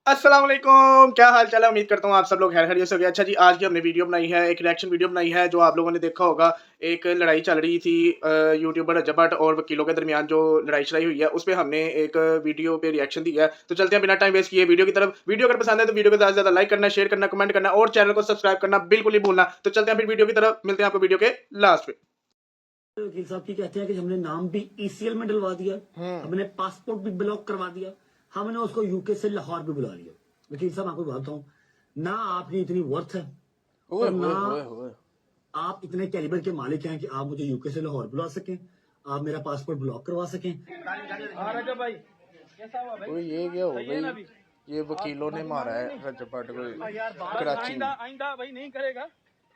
अस्सलाम वालेकुम, क्या हाल चाल है? उम्मीद करता हूँ आप सब लोग खैर खैरियत से होंगे। अच्छा जी, आज की हमने वीडियो बनाई है, एक रिएक्शन वीडियो बनाई है जो आप लोगों ने देखा होगा। एक लड़ाई चल रही थी यूट्यूबर रजब भट्ट और वकीलों के दरमियान जो लड़ाई-शड़ाई हुई है, उसपे हमने एक वीडियो पे रिएक्शन दिया है। तो चलते हैं बिना टाइम वेस्ट किए वीडियो की तरफ। वीडियो अगर पसंद है तो वीडियो को ज़्यादा से ज़्यादा लाइक करना, शेयर करना, कमेंट करना और चैनल को सब्सक्राइब करना बिल्कुल नहीं भूलना। तो चलते हैं फिर वीडियो की तरफ, मिलते हैं आपको वीडियो के लास्ट में। वकील साहब की कहते हैं कि हमने नाम भी ईसीएल में डलवा दिया, हमने पासपोर्ट भी ब्लॉक करवा दिया, हमने उसको यूके से लाहौर भी बुला लिया। वकील साहब आपको बताता हूँ, ना आपकी इतनी वर्थ है और ना आप इतने कैलिबर के मालिक हैं कि आप मुझे यूके से लाहौर बुला सकें, आप मेरा पासपोर्ट ब्लॉक करवा सकें। ये क्या हो गई? ये वकीलों ने मारा है रजब भट्ट को कराची में। आइंदा भाई नहीं करेगा।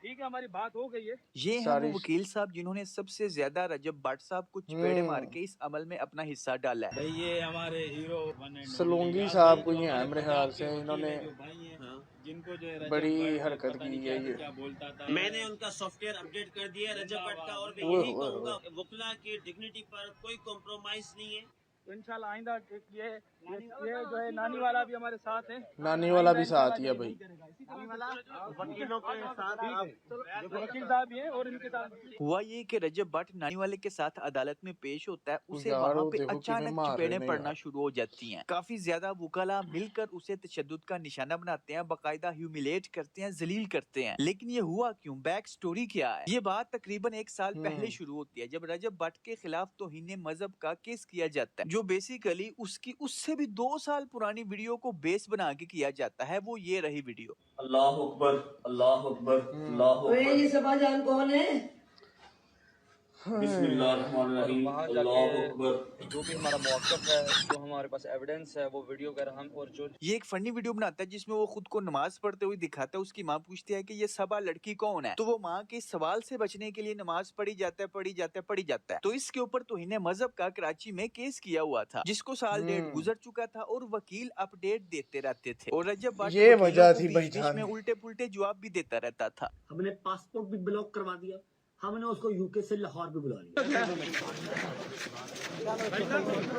ठीक है, हमारी बात हो गई है। ये हैं वो वकील साहब जिन्होंने सबसे ज्यादा रजब भट्ट साहब को चपेड़े मार के इस अमल में अपना हिस्सा डाला है। भाई ये हमारे हीरो सलूंगी साहब को ही है मेरे ख्याल से, इन्होंने जिनको जो है बड़ी हरकत की है ये। क्या बोलता था। मैंने उनका सॉफ्टवेयर अपडेट कर दिया है रजब भट्ट का, और मैं यही कहूंगा वकीला की डिग्निटी पर कोई कॉम्प्रोमाइज नहीं है। तो इंशाल्लाह आइंदा ये जो है नानी वाला भी हमारे साथ है। नानी वाला भी साथ ही है भाई। वकीलों के साथ वकील साहब भी हैं और इनके साथ हुआ ये कि रजब भट्ट नानी वाले के साथ अदालत में पेश होता है, उसे यार, वहाँ वो पे देखो कितने अचानक मार रहे चपेड़े हैं पड़ना यार। शुरू हो जाती हैं। काफी ज्यादा वकला मिलकर उसे तशद्दुद का निशाना बनाते हैं, बाकायदा ह्यूमिलेट करते हैं, जलील करते हैं। लेकिन ये हुआ क्यों, बैक स्टोरी क्या है? ये बात तकरीबन 1 साल पहले शुरू होती है जब रजब भट्ट के खिलाफ तौहीन मजहब का केस किया जाता है, जो बेसिकली उसकी उससे भी 2 साल पुरानी वीडियो को बेस बना के किया जाता है। वो ये रही वीडियो। अल्लाह अकबर, अल्लाह अकबर, अल्लाह अकबर। ये सबाजान कौन है? बिस्मिल्लाहिर्रहमानिर्रहीम, अल्लाह अकबर। जो भी हमारा मौक़िफ़ है, जो हमारे पास एविडेंस है, वो वीडियो वगैरह हम और जो ये एक फनी वीडियो बनाता है जिसमें वो खुद को नमाज पढ़ते हुए दिखाता है। उसकी माँ पूछती है कि ये सबा लड़की कौन है, तो वो माँ के सवाल से बचने के लिए नमाज पढ़ी जाता है। तो इसके ऊपर तौहीन मजहब का कराची में केस किया हुआ था, जिसको साल डेढ़ गुजर चुका था और वकील अपडेट देते रहते थे और रजब भट्ट ये वकीलों वजह को थी बीच-बीच भाईजान। में उल्टे पुल्टे जवाब भी देता रहता था। हमने पासपोर्ट भी ब्लॉक करवा दिया, हमने उसको यूके से लाहौर भी बुला लिया।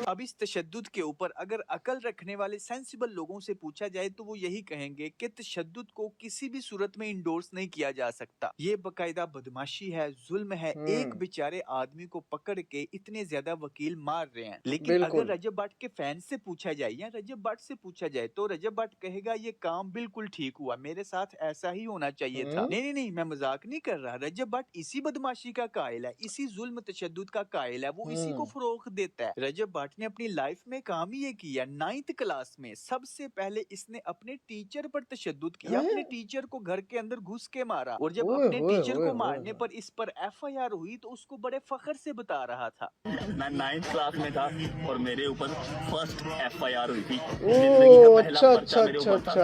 अब इस तशद्दुद के ऊपर अगर अकल रखने वाले सेंसिबल लोगों से पूछा जाए तो वो यही कहेंगे कि तशद्दुद को किसी भी सूरत में इंडोर्स नहीं किया जा सकता। ये बकायदा बदमाशी है, जुल्म है। एक बेचारे आदमी को पकड़ के इतने ज्यादा वकील मार रहे हैं। लेकिन अगर बिल्कुल। रजब भट्ट के फैन से पूछा जाए या रजब भट्ट से पूछा जाए तो रजब भट्ट कहेगा ये काम बिल्कुल ठीक हुआ, मेरे साथ ऐसा ही होना चाहिए था। नहीं, मैं मजाक नहीं कर रहा। रजब भट्ट इसी बदमाशी का कायल है, इसी जुल्म तशद्दुद का कायल है, वो इसी को फरोग देता है। रजब भट्ट ने अपनी लाइफ में काम ही ये किया। 9th क्लास में सबसे पहले इसने अपने टीचर पर तशद्दुद किया, अपने टीचर को घर के अंदर घुस के मारा और जब ओए अपने होए टीचर होए को होए मारने पर इस पर FIR हुई तो उसको बड़े फख्र से बता रहा था। मैं 9th क्लास में था और मेरे ऊपर फर्स्ट FIR हुई थी। ओह, अच्छा।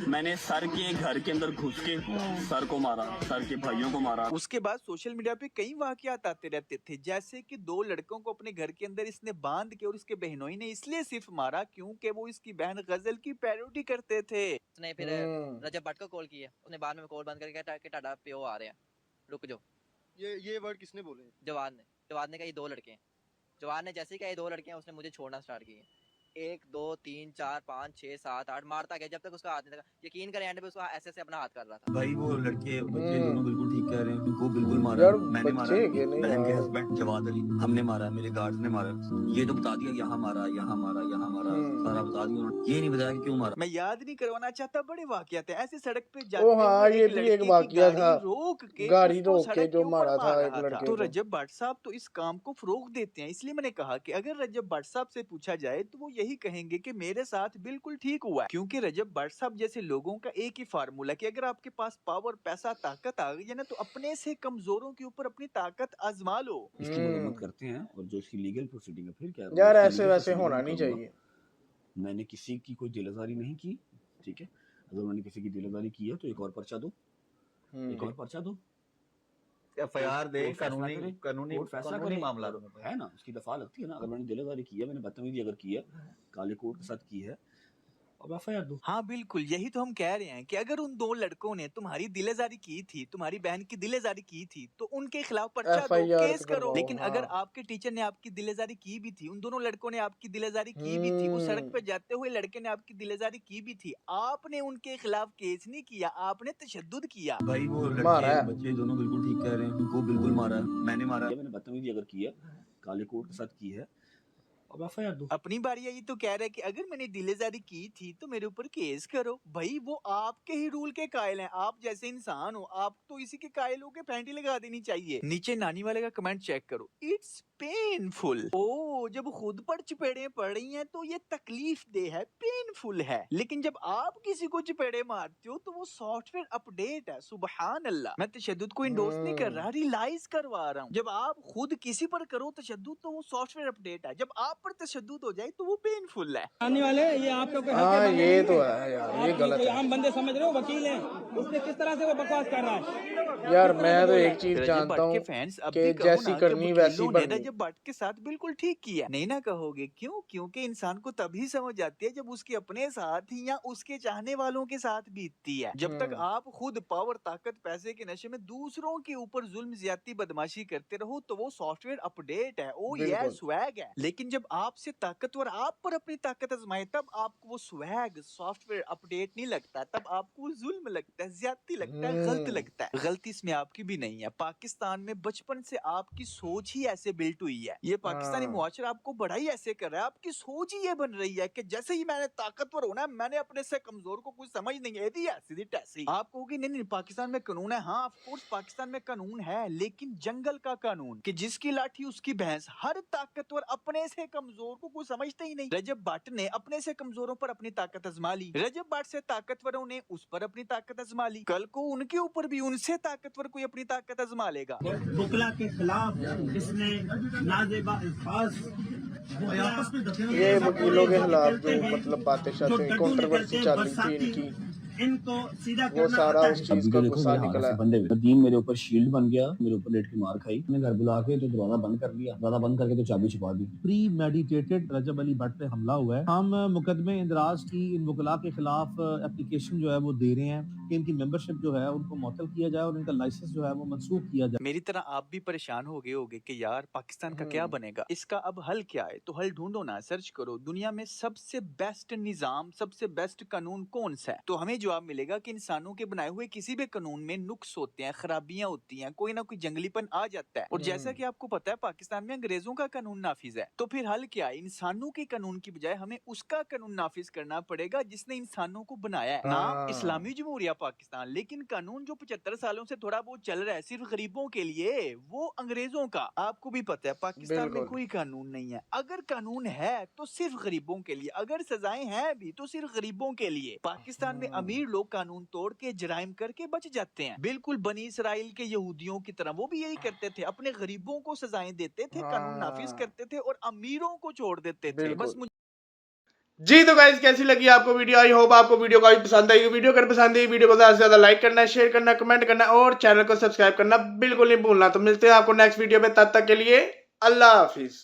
मैंने सर के घर के अंदर घुस के सर को मारा, सर के भाइयों को मारा। उसके बाद सोशल मीडिया पे कई वाकयात आते रहते थे, जैसे कि 2 लड़कों को अपने घर के अंदर इसने बांध के और इसके बहनोई ने इसलिए सिर्फ मारा क्योंकि वो इसकी बहन गजल की पैरोडी करते थे। उसने फिर रजब भट्ट को कॉल किया, उसने बाद में कॉल बंद करके कहा कि टाटा प्यो आ रहे हैं, रुक जाओ। ये वर्ड किसने बोले? जवान ने कहा ये 2 लड़के हैं। जवान ने जैसे ही कहा ये 2 लड़के हैं, उसने मुझे छोड़ना स्टार्ट किया। 1 2 3 4 5 6 7 8 मारता गया जब तक उसका हाथ नहीं लगा। यकीन करें एंड पे उसका ऐसे से अपना हाथ कर रहा था। भाई वो लड़के बच्चे दोनों बिल्कुल ठीक कह रहे हैं, उनको बिल्कुल मारा। यार, मैंने मारा, बच्चे के नहीं बहन के यार। हस्बैंड जवाद अली हमने मारा, मेरे गार्ड्स ने मारा। ये तो बता दिया यहाँ मारा, सारा बता दिया उन्होंने। ये नहीं बताया कि क्यों मारा। मैं याद नहीं करवाना चाहता, बड़े वाकयात हैं ऐसे सड़क पे ओ जाते हाँ, हुए ये भी एक लड़के की वाकया था। गाड़ी रोक के गाड़ी उसको रोक के सड़क जो ऊपर मारा था मार एक रहा लड़के तो को। रजब भट्ट साहब तो इस काम को फरोग देते हैं। इसलिए मैंने कहा कि अगर रजब भट्ट साहब से पूछा जाए तो वो यही कहेंगे कि मेरे साथ बिल्कुल ठीक हुआ है, क्योंकि रजब भट्ट साहब जैसे लोगों का एक ही फार्मूला कि अगर आपके पास पावर, पैसा, ताकत आ गई है ना तो अपने से कमजोरों के ऊपर अपनी ताकत आजमा लो। इसकी मरम्मत करते हैं और जो इसकी लीगल प्रोसीडिंग है फिर क्या है, यार, उसकी ऐसे legal वैसे proceeding होना मैं नहीं करूंगा। चाहिए। मैंने किसी की कोई दिलआजारी नहीं की, ठीक है। अगर मैंने किसी की दिलआजारी की है तो एक और पर्चा दो, एक और पर्चा दो, FIR दे, कोर्ट फैसला करे, कानूनी कोर्ट फैसला कानूनी करे, मामला है ना, उसकी दफा लगती है ना। अगर मैंने दिलआजारी की है, मैंने बदतमीजी अगर की है, काले कोर्ट के साथ की है, अब एफआईआर दो। हाँ बिल्कुल, यही तो हम कह रहे हैं कि अगर उन 2 लड़कों ने तुम्हारी दिलेजारी की थी, तुम्हारी बहन की दिलेजारी की थी, तो उनके खिलाफ पर्चा दो, एफआईआर केस करो। करवाओ, लेकिन अगर हाँ। आपके टीचर ने आपकी दिलेजारी की भी थी, उन दोनों लड़कों ने आपकी दिलेजारी की भी थी, उस सड़क पे जाते हुए लड़के ने आपकी दिलेजारी की भी थी, आपने उनके खिलाफ केस नहीं किया, आपने तशद्दुद किया। भाई वो मारा लड़के है। बच्चे दोनों बिल्कुल ठीक कह रहे हैं, उनको बिल्कुल मारा है, मैंने मारा है, मैंने बदतमीजी अगर की है, काले कोट के साथ की है, अब एफआईआर दो। अपनी बारी आई तो कह रहा है कि अगर मैंने दिलेजारी की थी तो मेरे ऊपर केस करो। भाई वो आपके ही रूल के कायल हैं, आप जैसे इंसान हो, आप तो इसी के कायल हो के फैंटी लगा देनी चाहिए। नीचे नानी वाले का कमेंट चेक करो, इट्स पेनफुल। ओ जब खुद पर चपेड़े पड़ रही हैं तो ये तकलीफ दे है, पेनफुल है, लेकिन जब आप किसी को चपेड़े मारते हो तो वो सॉफ्टवेयर अपडेट है। सुबहान अल्लाह, मैं तशद्दुद को इंडोर्स नहीं कर रहा, रियलाइज करवा रहा हूँ। जब आप खुद किसी पर करो तशद्दुद तो वो सॉफ्टवेयर अपडेट है, जब आप पर तशद्दुद हो जाए तो वो पेनफुल है। आने वाले ये आप लोग हाँ ये तो है यार, ये गलत कोई है आम बंदे समझ रहे हो, वकील है, उसने किस तरह से वो बकवास कर रहा है। यार। मैं तो एक चीज रजब जानता भट्ट के हूँ फैंस अब कि भी कहो जैसी ना कि करनी वैसी वकीलों ने बननी। रजब भट्ट के साथ बिल्कुल ठीक किया। नहीं ना कहोगे क्यों? क्योंकि इंसान को तभी समझ आती है जब उसके अपने साथ ही या उसके चाहने वालों के साथ बीतती है। जब तक आप खुद पावर, ताकत, पैसे के नशे में दूसरों के ऊपर जुल्म, ज्यादती, बदमाशी करते रहो तो वो सॉफ्टवेयर अपडेट है, ओ ये बिल्कुल। स्वैग है। लेकिन जब आपसे ताकतवर आप पर अपनी ताकत आजमाए तब आपको वो स्वैग, सॉफ्टवेयर अपडेट नहीं लगता, तब आपको वो जुल्म लगता है, ज्यादती लगता है, गलत लगता है। गलती इसमें आपकी भी नहीं है, पाकिस्तान में बचपन से आपकी सोच ही ऐसे बिल्ट हुई है। ये पाकिस्तानी हाँ। मुआशरा आपको बड़ा ही ऐसे कर रहा है, आपकी सोच ही ये बन रही है कि जैसे ही मैंने ताकतवर होना है, मैंने अपने से कमजोर को कुछ समझ नहीं है, सीधी टैसी। आप कहोगे नहीं नहीं पाकिस्तान में कानून है, हाँ ऑफ कोर्स पाकिस्तान में कानून है, लेकिन जंगल का कानून कि जिसकी लाठी उसकी भैंस। हर ताकतवर अपने से कमजोर को कुछ समझते ही नहीं। रजब भट्ट ने अपने से कमजोरों पर अपनी ताकत आजमा ली, रजब भट्ट से ताकतवरों ने उस पर अपनी ताकत आजमा ली, कल को उनके ऊपर भी उनसे ताकतवर कोई अपनी ताकत आजमा लेगा। बुकला के खिलाफ इसने नाजेबा अल्फाज ये वकीलों के खिलाफ जो मतलब बातें शातें कंट्रोवर्सी चल रही थी इनकी, इनको सीधा वो सारा उस चीज अभी का तो देखो गुस्सा मेरे हाथ निकला से है। बंदे हुए, नदीम मेरे ऊपर शील्ड बन गया, मेरे ऊपर लेट के मार खाई, मैंने घर बुला के तो दरवाजा बंद कर लिया, दरवाजा बंद करके तो चाबी छुपा दी। प्री मेडिटेटेड रजब अली भट्ट पे हमला हुआ है। हम मुकदमे इंदराज की इन वकला के खिलाफ एप्लीकेशन जो है वो दे रहे हैं कि इनकी मेंबरशिप जो है उनको मुअत्तल किया जाए और इनका लाइसेंस जो है वो मंसूख किया जाए। मेरी तरह आप भी परेशान हो गए होगे कि यार पाकिस्तान का क्या बनेगा, इसका अब हल क्या है? तो हल ढूंढो ना, सर्च करो दुनिया में सबसे बेस्ट निजाम, सबसे बेस्ट कानून कौन सा है, तो हमें जवाब मिलेगा कि इंसानों के बनाए हुए किसी भी कानून में नुक्स होते हैं, खराबियां होती हैं, कोई ना कोई जंगलीपन आ जाता है। और जैसा कि आपको पता है पाकिस्तान में अंग्रेजों का कानून नाफिज है, तो फिर हल क्या है? इंसानों के कानून की बजाय हमें उसका कानून नाफिज करना पड़ेगा जिसने इंसानों को बनाया है। नाम इस्लामी जमहूरिया पाकिस्तान, लेकिन कानून जो 75 सालों से थोड़ा बहुत चल रहा है सिर्फ गरीबों के लिए, वो अंग्रेजों का। आपको भी पता है पाकिस्तान में बिल्कुल। कोई कानून नहीं है, अगर कानून है तो सिर्फ गरीबों के लिए, अगर सजाएं हैं भी तो सिर्फ गरीबों के लिए। पाकिस्तान में अमीर लोग कानून तोड़ के जराइम करके बच जाते हैं, बिल्कुल बनी इसराइल के यहूदियों की तरह। वो भी यही करते थे, अपने गरीबों को सजाएं देते थे, कानून नाफिज करते थे और अमीरों को छोड़ देते थे। बस बिल्कुल। जी तो गाइस कैसी लगी आपको वीडियो? आई होप आपको वीडियो काफी पसंद आई। वीडियो अगर पसंद आई वीडियो को ज्यादा से ज्यादा लाइक करना, शेयर करना, कमेंट करना और चैनल को सब्सक्राइब करना बिल्कुल नहीं भूलना। तो मिलते हैं आपको नेक्स्ट वीडियो में, तब तक के लिए अल्लाह हाफिज।